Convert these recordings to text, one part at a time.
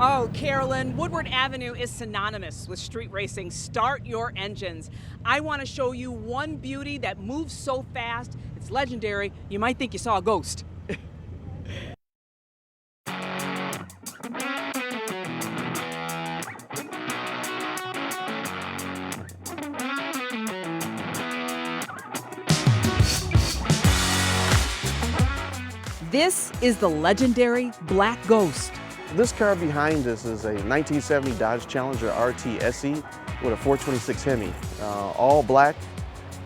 Oh, Carolyn, Woodward Avenue is synonymous with street racing. Start your engines. I want to show you one beauty that moves so fast, it's legendary, you might think you saw a ghost. This is the legendary Black Ghost. This car behind us is a 1970 Dodge Challenger RT SE with a 426 Hemi, all black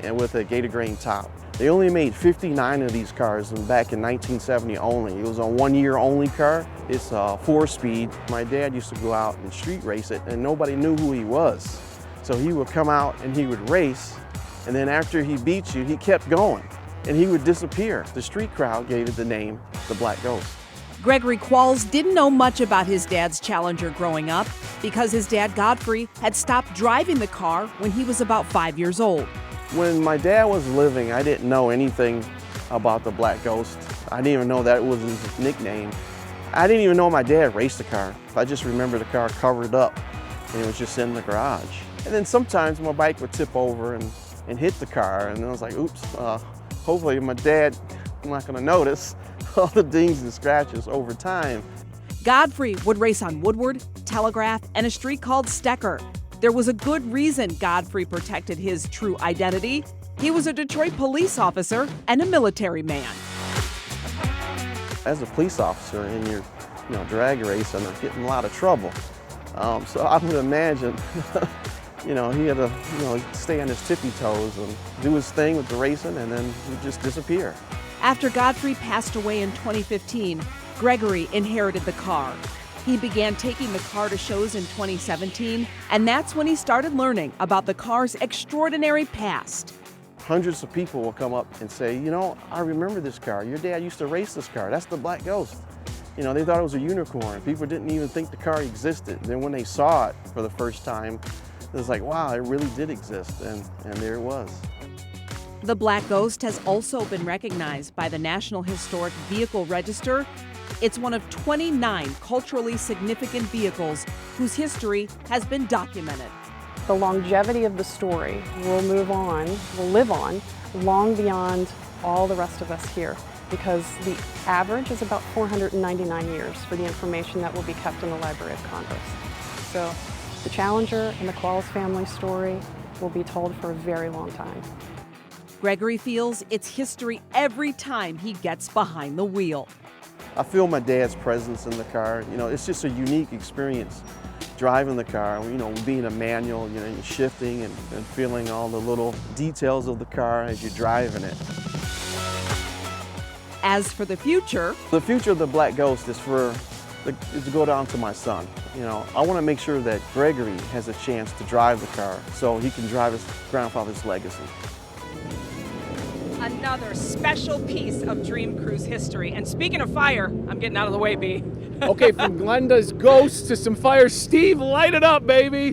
and with a gator grain top. They only made 59 of these cars back in 1970 only. It was a one-year only car. It's a 4-speed. My dad used to go out and street race it and nobody knew who he was. So he would come out and he would race, and then after he beat you, he kept going and he would disappear. The street crowd gave it the name, the Black Ghost. Gregory Qualls didn't know much about his dad's Challenger growing up because his dad, Godfrey, had stopped driving the car when he was about 5 years old. When my dad was living, I didn't know anything about the Black Ghost. I didn't even know that was his nickname. I didn't even know my dad raced the car. I just remember the car covered up and it was just in the garage. And then sometimes my bike would tip over and hit the car, and I was like, oops, hopefully my dad, I'm not gonna notice all the dings and scratches over time. Godfrey would race on Woodward, Telegraph, and a street called Stecker. There was a good reason Godfrey protected his true identity. He was a Detroit police officer and a military man. As a police officer and you're drag racing and getting in a lot of trouble. So I would imagine he had to stay on his tippy toes and do his thing with the racing, and then he'd just disappear. After Godfrey passed away in 2015, Gregory inherited the car. He began taking the car to shows in 2017, and that's when he started learning about the car's extraordinary past. Hundreds of people will come up and say, I remember this car. Your dad used to race this car. That's the Black Ghost. They thought it was a unicorn. People didn't even think the car existed. Then when they saw it for the first time, it was like, wow, it really did exist, and there it was. The Black Ghost has also been recognized by the National Historic Vehicle Register. It's one of 29 culturally significant vehicles whose history has been documented. The longevity of the story will live on long beyond all the rest of us here, because the average is about 499 years for the information that will be kept in the Library of Congress. So the Challenger and the Qualls family story will be told for a very long time. Gregory feels it's history every time he gets behind the wheel. I feel my dad's presence in the car. It's just a unique experience driving the car, being a manual, you're shifting and feeling all the little details of the car as you're driving it. As for the future of the Black Ghost is to go down to my son. I want to make sure that Gregory has a chance to drive the car so he can drive his grandfather's legacy. Another special piece of Dream Cruise history. And speaking of fire, I'm getting out of the way, B. Okay, from Glenda's ghost to some fire, Steve, light it up, baby.